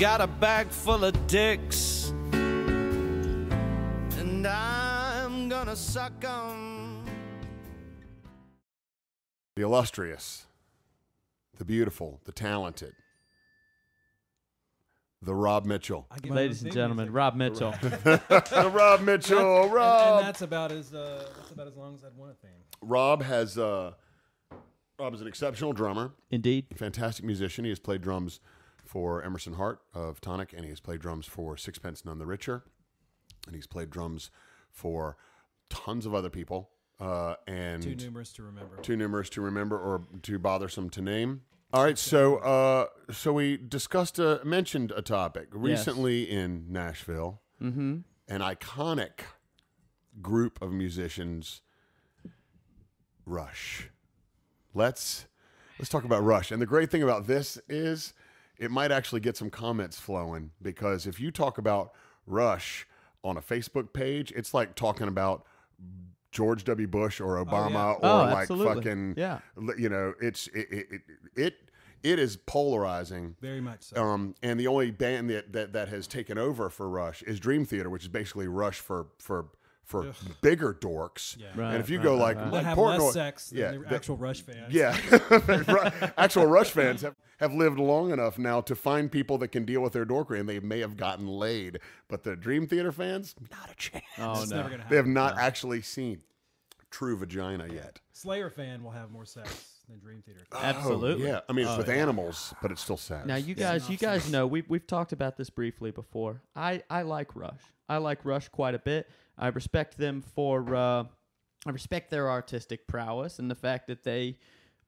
got a bag full of dicks, and I'm gonna suck 'em. The illustrious, the beautiful, the talented, the Rob Mitchell. Ladies and gentlemen, Rob Mitchell. The Rob Mitchell, Rob. And that's about as long as I'd want a theme. Rob is an exceptional drummer. Indeed. Fantastic musician. He has played drums for Emerson Hart of Tonic, and he has played drums for Sixpence None the Richer, and he's played drums for tons of other people. And Too numerous to remember. Too numerous to remember, or too bothersome to name. All right, so we mentioned a topic recently in Nashville. Mm-hmm. An iconic group of musicians, Rush. Let's talk about Rush. And the great thing about this is it might actually get some comments flowing, because if you talk about Rush on a Facebook page, it's like talking about George W. Bush or Obama absolutely. you know, it is polarizing. Very much so. And the only band that has taken over for Rush is Dream Theater, which is basically Rush for bigger dorks. Yeah. Right, and if you go like That have Portnoy, less sex than the actual Rush fans. yeah, actual Rush fans have lived long enough now to find people that can deal with their dorkery, and they may have gotten laid. But the Dream Theater fans, not a chance. Oh, It's no. never gonna happen. They have not actually seen true vagina yet. Slayer fan will have more sex than Dream Theater fan. Absolutely. Oh, yeah, I mean it's with animals, but it's still sad. Now, you guys know we've talked about this briefly before. I like Rush. I like Rush quite a bit. I respect them for I respect their artistic prowess and the fact that they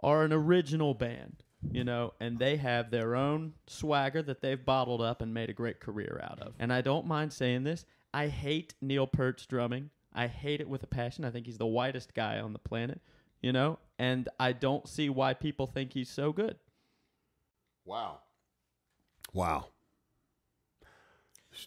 are an original band, you know, and they have their own swagger that they've bottled up and made a great career out of. And I don't mind saying this. I hate Neil Peart's drumming. I hate it with a passion. I think he's the whitest guy on the planet, you know, and I don't see why people think he's so good. Wow.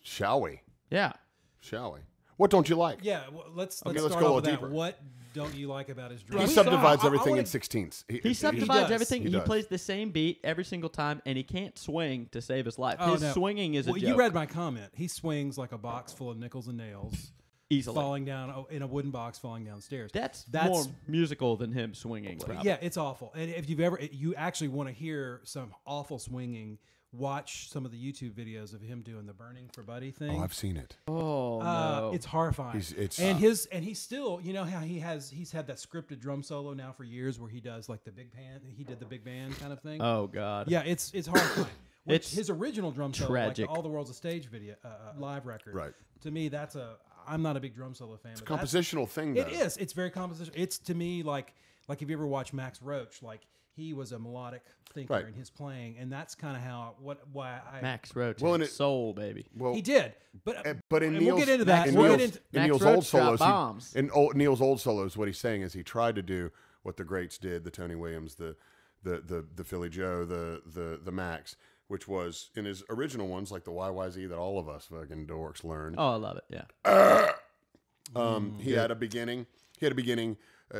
Shall we? Yeah. Shall we? What don't you like? Yeah, well, let's let's start go a off little with that. deeper. What don't you like about his He drum? subdivides everything in 16ths. He subdivides does. everything. He He does. plays the same beat every single time, and he can't swing to save his life. Oh, His no. swinging is a Well, joke. you read my comment. He swings like a box full of nickels and nails, easily. falling down in a wooden box, falling downstairs. That's That's more musical than him swinging. Probably. Yeah, it's awful. And if you actually want to hear some awful swinging, watch some of the YouTube videos of him doing the Burning for Buddy thing. Oh, I've seen it. Oh no. It's horrifying. He's still, you know how he's had that scripted drum solo now for years where he does like the big band. He did the big band kind of thing. Oh god. Yeah, it's horrifying. Which It's his original drum solo, tragic. like the All the World's a Stage video, live record. Right. To me, I'm not a big drum solo fan. It's a but that's- compositional thing, though. It is. It's very compositional. It's to me like if you ever watch Max Roach, like he was a melodic thinker Right. in his playing, and that's kind of why I Max Roach. Well, Well, and it- soul baby. Well, he did. But in and Neil's, we'll get into that. in We'll Neil's, get into in Max Neil's Roach old solos, dropped bombs. Neil's old solos, what he's saying is he tried to do what the greats did, the Tony Williams, the Philly Joe, the Max, which was in his original ones like the YYZ that all of us fucking dorks learned. Oh, I love it. Yeah. He had a beginning. He had a beginning.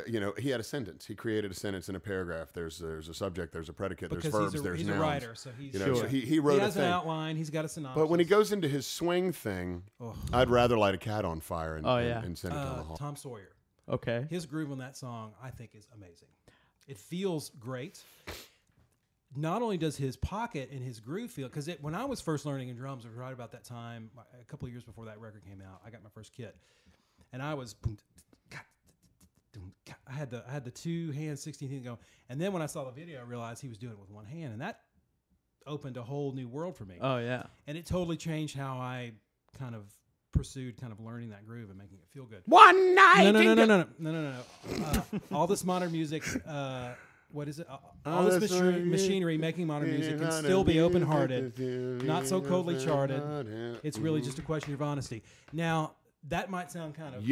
You know, he had a sentence. He created a sentence in a paragraph. There's a subject. There's a predicate. because there's verbs. he's there's a nouns. writer, so he's You know, so he wrote he a has thing. an outline. He's got a synopsis. But when he goes into his swing thing, I'd rather light a cat on fire and, Oh, yeah. and send it down the hall. Tom Sawyer, Okay. his groove on that song, I think, is amazing. It feels great. Not only does his pocket and his groove feel, because when I was first learning in drums, it was right about that time, a couple of years before that record came out. I got my first kit, and I was, I had the two hand 16th go, and then when I saw the video, I realized he was doing it with one hand, and that opened a whole new world for me. Oh yeah. And it totally changed how I kind of pursued kind of learning that groove and making it feel good. One night. No. All this modern music, what is it? All this machinery making modern music can still be open-hearted, not so coldly charted. It's really just a question of honesty. Now, that might sound kind of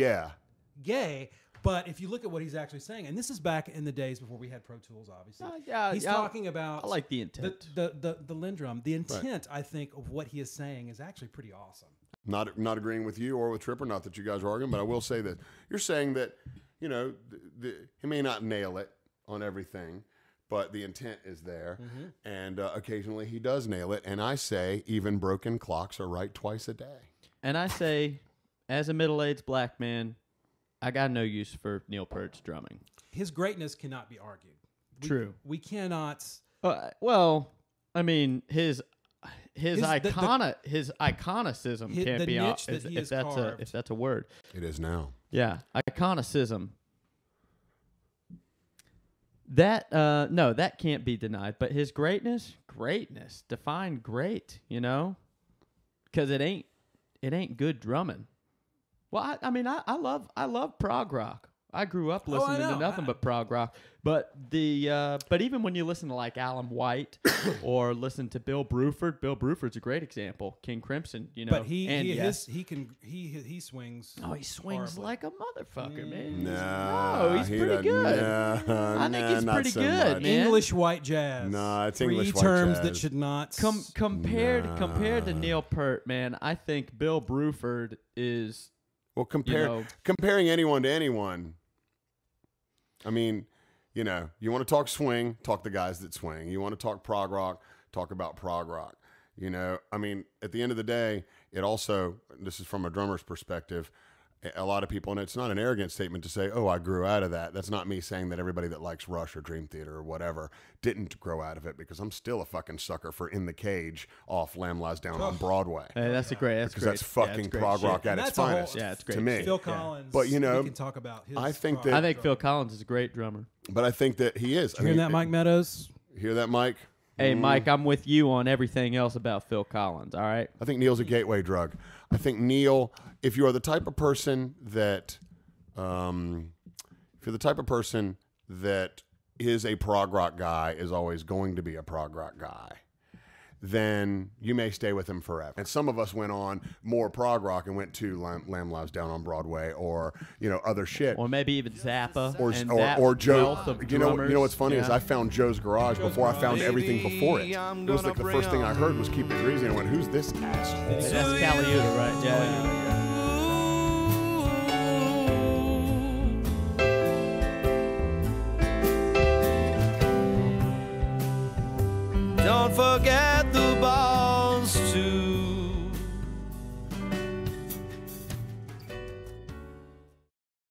gay, but if you look at what he's actually saying, and this is back in the days before we had Pro Tools, obviously. He's talking about I like the intent. the Lindrum. The intent, I think, of what he is saying is actually pretty awesome. Not agreeing with you or with Tripper, not that you guys are arguing, but I will say that you're saying that, you know, he may not nail it on everything, but the intent is there. And occasionally he does nail it. And I say, even broken clocks are right twice a day. And I say, as a middle-aged black man, I got no use for Neil Peart's drumming. His greatness cannot be argued. True. We cannot. Well, I mean, his iconicism can't be if that's a word. It is now. Yeah, iconicism. That no, that can't be denied. But his greatness, define great, you know, because it ain't good drumming. Well, I mean, I love prog rock. I grew up listening to nothing but prog rock. But even when you listen to like Alan White or listen to Bill Bruford's a great example. King Crimson, you know. But he swings. Oh, he swings horribly. like a motherfucker, man. No, he's pretty good. I think he's pretty good, man. English white jazz. No, it's Three English white terms jazz. that should not compared to Neil Peart, man. I think Bill Bruford is comparing anyone to anyone. I mean, you know, you want to talk swing, talk the guys that swing. You want to talk prog rock, talk about prog rock. You know, I mean, at the end of the day, it also, this is from a drummer's perspective, a lot of people, and it's not an arrogant statement to say, oh, I grew out of that. That's not me saying that everybody that likes Rush or Dream Theater or whatever didn't grow out of it, because I'm still a fucking sucker for In the Cage off Lamb Lies Down on Broadway. Hey, that's That's fucking prog rock at its finest. It's great to me. Phil Collins. But you know, we can talk about his I think Phil Collins is a great drummer. But I think that he is. Hearing that, Mike Meadows? Hear that, Mike? Hey, Mike, I'm with you on everything else about Phil Collins, all right? I think Neil's a gateway drug. I think Neil, if you are the type of person that, is a prog rock guy, is always going to be a prog rock guy, then you may stay with him forever. And some of us went on more prog rock and went to Lamb Lies Down on Broadway, or you know, other shit, or maybe even Zappa, or Joe. You know what's funny is I found found Joe's Garage before I found everything before it. It was like the first thing I heard was Keep It Greasy, and I went, "Who's this asshole?" That's Caliuta, right? Yeah.